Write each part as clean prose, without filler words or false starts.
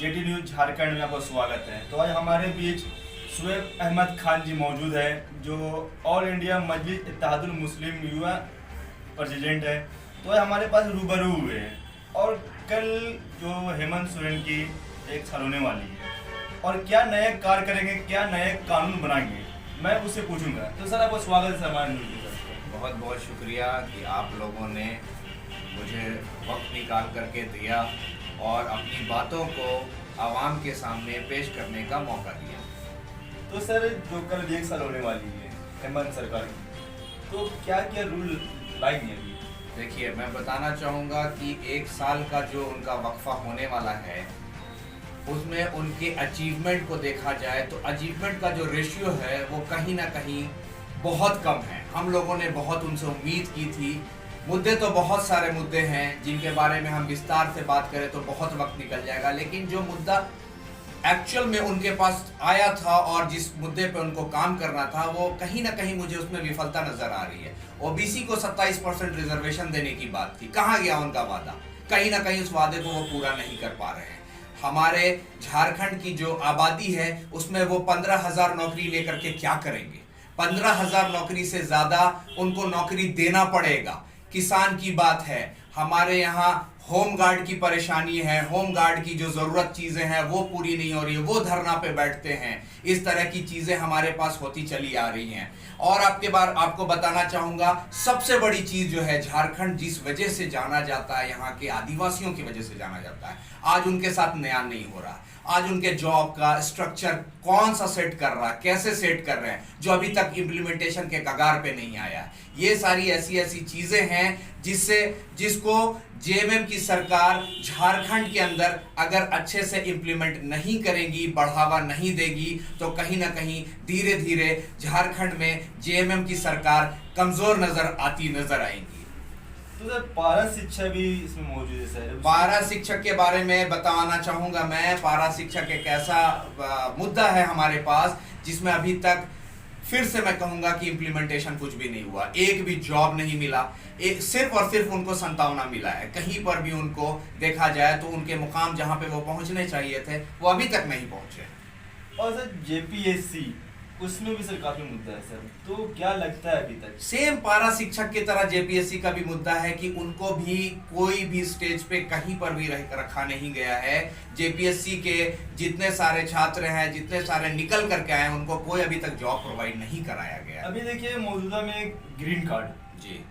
Jetty news Jharkhand में आपका स्वागत है। तो आज हमारे बीच शुएब अहमद खान जी मौजूद है, जो ऑल इंडिया मजलिस इत्तेहादुल मुस्लिम युवा प्रेसिडेंट है। तो आज हमारे पास रूबरू हुए हैं और कल जो हेमंत सोरेन की एक साल होने वाली है और क्या नए कार्य करेंगे, क्या नए कानून बनाएंगे, मैं उससे पूछूंगा। तो सर आपका स्वागत है हमारे न्यूज में। बहुत बहुत शुक्रिया कि आप लोगों ने मुझे वक्त निकाल करके दिया और अपनी बातों को आवाम के सामने पेश करने का मौका दिया। तो सर जो कल एक साल होने वाली है हेमंत सरकार की, तो क्या क्या रूल लाएंगे अभी? देखिए, मैं बताना चाहूँगा कि एक साल का जो उनका वक्फा होने वाला है उसमें उनके अचीवमेंट को देखा जाए तो अचीवमेंट का जो रेशियो है वो कहीं ना कहीं बहुत कम है। हम लोगों ने बहुत उनसे उम्मीद की थी। मुद्दे तो बहुत सारे मुद्दे हैं जिनके बारे में हम विस्तार से बात करें तो बहुत वक्त निकल जाएगा, लेकिन जो मुद्दा एक्चुअल में उनके पास आया था और जिस मुद्दे पे उनको काम करना था वो कहीं ना कहीं मुझे उसमें विफलता नजर आ रही है। ओबीसी को 27% रिजर्वेशन देने की बात थी, कहाँ गया उनका वादा? कहीं ना कहीं उस वादे को वो पूरा नहीं कर पा रहे हैं। हमारे झारखंड की जो आबादी है उसमें वो 15,000 नौकरी लेकर के क्या करेंगे? 15,000 नौकरी से ज्यादा उनको नौकरी देना पड़ेगा। किसान की बात है, हमारे यहाँ होम गार्ड की परेशानी है, होम गार्ड की जो जरूरत चीजें हैं वो पूरी नहीं हो रही है, वो धरना पे बैठते हैं। इस तरह की चीजें हमारे पास होती चली आ रही हैं। और आपको बताना चाहूंगा, सबसे बड़ी चीज जो है, झारखंड जिस वजह से जाना जाता है, यहाँ के आदिवासियों की वजह से जाना जाता है, आज उनके साथ न्याय नहीं हो रहा। आज उनके जॉब का स्ट्रक्चर कौन सा सेट कर रहा है, कैसे सेट कर रहे हैं, जो अभी तक इम्प्लीमेंटेशन के कगार पे नहीं आया। ये सारी ऐसी चीजें हैं जिसको जेएमएम की सरकार झारखंड के अंदर अगर अच्छे से इम्प्लीमेंट नहीं करेगी, बढ़ावा नहीं देगी, तो कहीं ना कहीं धीरे धीरे झारखंड में जेएमएम की सरकार कमजोर नजर आएगी। तो सर पारा शिक्षा भी इसमें मौजूद है सर। पारा शिक्षक के बारे में बताना चाहूंगा मैं। पारा शिक्षक एक ऐसा मुद्दा है हमारे पास जिसमें अभी तक फिर से मैं कहूंगा कि इम्प्लीमेंटेशन कुछ भी नहीं हुआ। एक भी जॉब नहीं मिला, सिर्फ और सिर्फ उनको संतावना मिला है। कहीं पर भी उनको देखा जाए तो उनके मुकाम जहां पे वो पहुंचने चाहिए थे वो अभी तक नहीं पहुंचे। और सर जेपीएससी, उसमें भी सर काफी मुद्दा है सर, तो क्या लगता है अभी तक? सेम पारा शिक्षक की तरह जेपीएससी का भी मुद्दा है कि उनको भी कोई भी स्टेज पे कहीं पर भी रखा नहीं गया है। जेपीएससी के जितने सारे छात्र हैं, जितने सारे निकल करके आए हैं, उनको कोई अभी तक जॉब प्रोवाइड नहीं कराया गया। अभी देखिए मौजूदा में ग्रीन कार्ड जी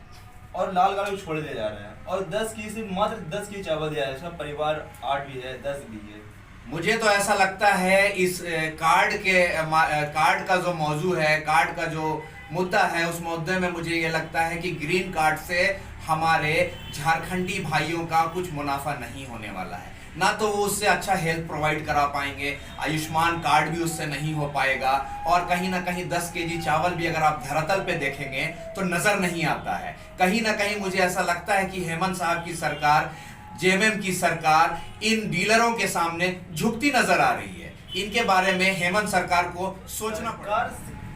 और लाल कार्ड को छोड़ दिया जा रहा है और 10 की सिर्फ मात्र 10 की चावल दिया है। इसमें परिवार 8 भी है, 10 भी है। मुझे तो ऐसा लगता है इस कार्ड का जो मौजू है, कार्ड का जो मुद्दा है, उस मुद्दे में मुझे ये लगता है कि ग्रीन कार्ड से हमारे झारखंडी भाइयों का कुछ मुनाफा नहीं होने वाला है। ना तो वो उससे अच्छा हेल्थ प्रोवाइड करा पाएंगे, आयुष्मान कार्ड भी उससे नहीं हो पाएगा, और कहीं ना कहीं 10 केजी चावल भी अगर आप धरातल पे देखेंगे तो नजर नहीं आता है। कहीं ना कहीं मुझे ऐसा लगता है कि हेमंत साहब की सरकार, जेएमएम की सरकार इन डीलरों के सामने झुकती नजर आ रही है। इनके बारे में हेमंत सरकार को सोचना पड़ेगा।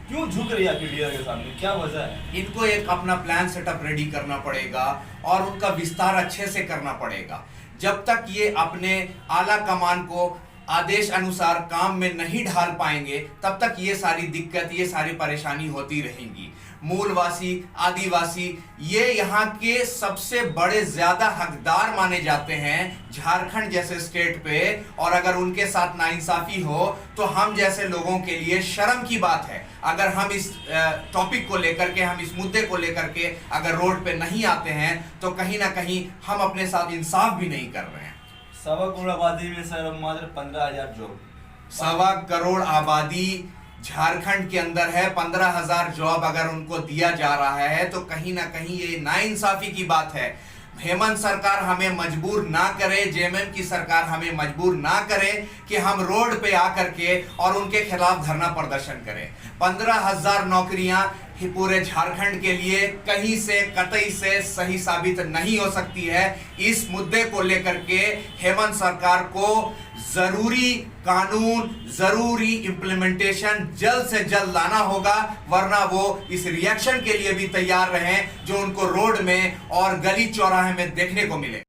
क्यों झुक रही है डीलर के सामने, क्या वजह है? इनको एक अपना प्लान सेटअप रेडी करना पड़ेगा और उनका विस्तार अच्छे से करना पड़ेगा। जब तक ये अपने आला कमान को आदेश अनुसार काम में नहीं ढाल पाएंगे, तब तक ये सारी दिक्कत, ये सारी परेशानी होती रहेंगी। मूलवासी, आदिवासी, ये यहाँ के सबसे बड़े ज्यादा हकदार माने जाते हैं झारखंड जैसे स्टेट पे, और अगर उनके साथ नाइंसाफी हो तो हम जैसे लोगों के लिए शर्म की बात है। अगर हम इस टॉपिक को लेकर के, हम इस मुद्दे को लेकर के अगर रोड पे नहीं आते हैं तो कहीं ना कहीं हम अपने साथ इंसाफ भी नहीं कर रहे हैं। 1.25 करोड़ आबादी में सर मात्र 15,000 जॉब। 1.25 करोड़ आबादी झारखंड के अंदर है, 15,000 जॉब अगर उनको दिया जा रहा है तो कहीं ना कहीं ये नाइंसाफी की बात है। हेमंत सरकार हमें मजबूर ना करे, जेएमएम की सरकार हमें मजबूर ना करे कि हम रोड पे आकर के और उनके खिलाफ धरना प्रदर्शन करें। 15,000 नौकरियां ही पूरे झारखंड के लिए कहीं से कतई से सही साबित नहीं हो सकती है। इस मुद्दे को लेकर के हेमंत सरकार को जरूरी कानून, जरूरी इम्प्लीमेंटेशन जल्द से जल्द लाना होगा, वरना वो इस रिएक्शन के लिए भी तैयार रहें जो उनको रोड में और गली चौराहे में देखने को मिले।